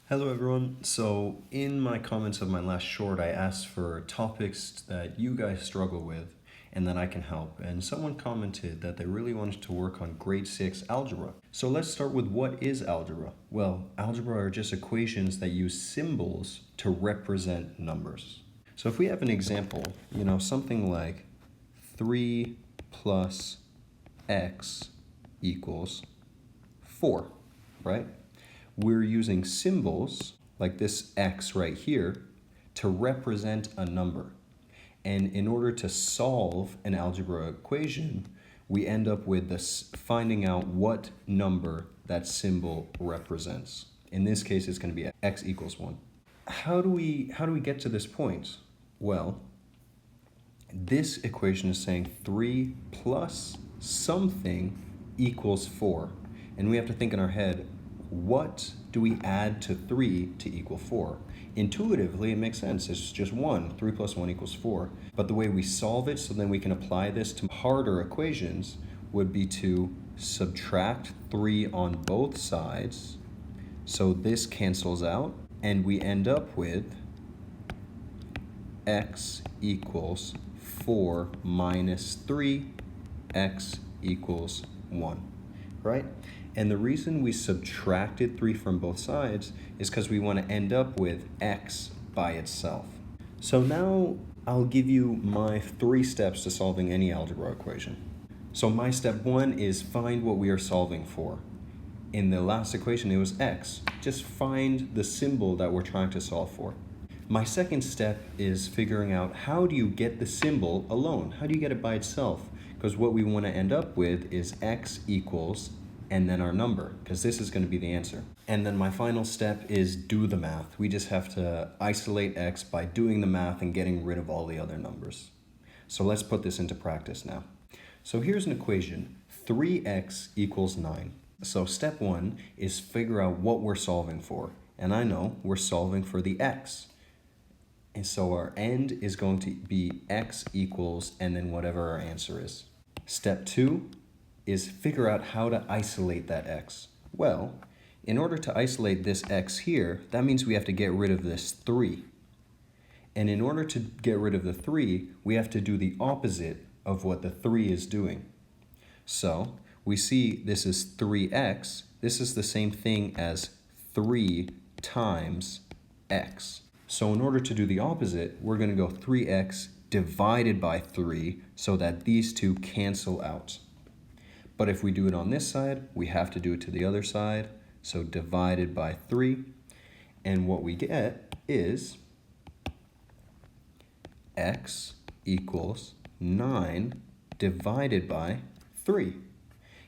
Hello everyone. So in my comments of my last short, I asked for topics that you guys struggle with and that I can help. And someone commented that they really wanted to work on grade 6 algebra. So let's start with what is algebra? Well, algebra are just equations that use symbols to represent numbers. So if we have an example, something like 3 plus x equals 4, right? We're using symbols like this x right here to represent a number. And in order to solve an algebra equation, we end up with this finding out what number that symbol represents. In this case, it's going to be x equals 1. How do we get to this point? Well, this equation is saying 3 plus something equals 4. And we have to think in our head, what do we add to 3 to equal 4? Intuitively, it makes sense. It's just 1. 3 plus 1 equals 4. But the way we solve it so then we can apply this to harder equations would be to subtract 3 on both sides. So this cancels out, and we end up with x equals 4 minus 3, x equals 1, right? And the reason we subtracted 3 from both sides is because we want to end up with x by itself. So now I'll give you my 3 steps to solving any algebra equation. So my step 1 is find what we are solving for. In the last equation, it was x. Just find the symbol that we're trying to solve for. My second step is figuring out how do you get the symbol alone? How do you get it by itself? Because what we want to end up with is x equals and then our number, because this is going to be the answer. And then my final step is do the math. We just have to isolate x by doing the math and getting rid of all the other numbers. So let's put this into practice now. So here's an equation, 3x equals 9. So step 1 is figure out what we're solving for. And I know we're solving for the x. And so our end is going to be x equals and then whatever our answer is. Step 2 is figure out how to isolate that x. Well, in order to isolate this x here, that means we have to get rid of this 3. And in order to get rid of the 3, we have to do the opposite of what the 3 is doing. So we see this is 3x. This is the same thing as 3 times x. So in order to do the opposite, we're going to go 3x divided by 3 so that these two cancel out. But if we do it on this side, we have to do it to the other side. So divided by 3. And what we get is x equals 9 divided by 3.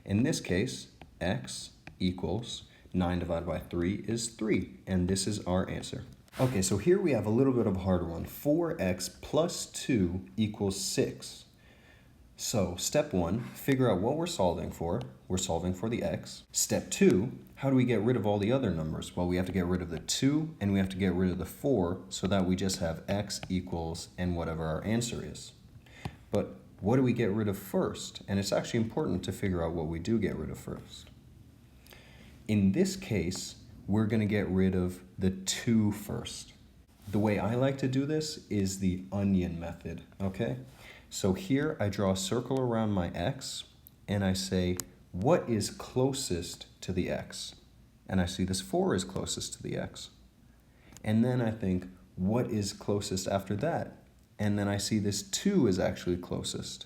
In this case, x equals 9 divided by 3 is 3. And this is our answer. Okay, so here we have a little bit of a harder one. 4x plus 2 equals 6. So step 1, figure out what we're solving for. We're solving for the x. Step 2, how do we get rid of all the other numbers? Well, we have to get rid of the 2 and we have to get rid of the 4 so that we just have x equals and whatever our answer is. But what do we get rid of first? And it's actually important to figure out what we do get rid of first. In this case, we're going to get rid of the 2 first. The way I like to do this is the onion method, okay? So here I draw a circle around my x and I say, what is closest to the x? And I see this 4 is closest to the x. And then I think, what is closest after that? And then I see this 2 is actually closest.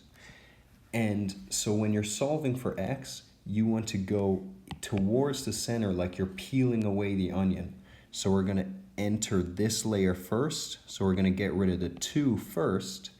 And so when you're solving for x, you want to go towards the center like you're peeling away the onion. So we're going to enter this layer first. So we're going to get rid of the 2 first.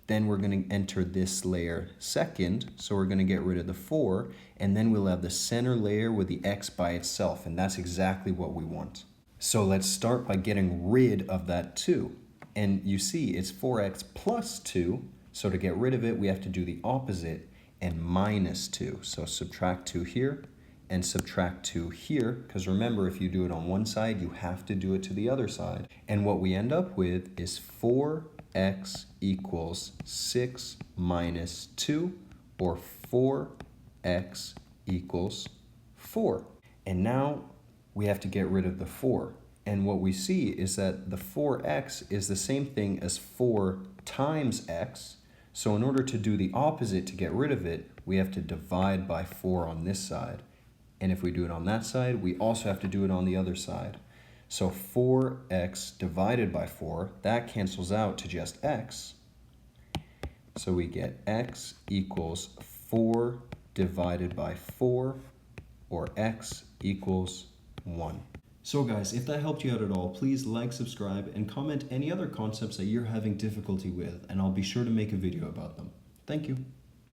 Then we're going to enter this layer second. So we're going to get rid of the 4. And then we'll have the center layer with the x by itself. And that's exactly what we want. So let's start by getting rid of that 2. And you see it's 4x plus 2. So to get rid of it, we have to do the opposite and minus 2. So subtract 2 here and subtract 2 here. Because remember, if you do it on one side, you have to do it to the other side. And what we end up with is 4x equals 6 minus 2, or 4x equals 4. And now we have to get rid of the 4. And what we see is that the 4x is the same thing as 4 times x. So in order to do the opposite to get rid of it, we have to divide by 4 on this side. And if we do it on that side, we also have to do it on the other side. So 4x divided by 4, that cancels out to just x. So we get x equals 4 divided by 4, or x equals 1. So guys, if that helped you out at all, please like, subscribe, and comment any other concepts that you're having difficulty with, and I'll be sure to make a video about them. Thank you.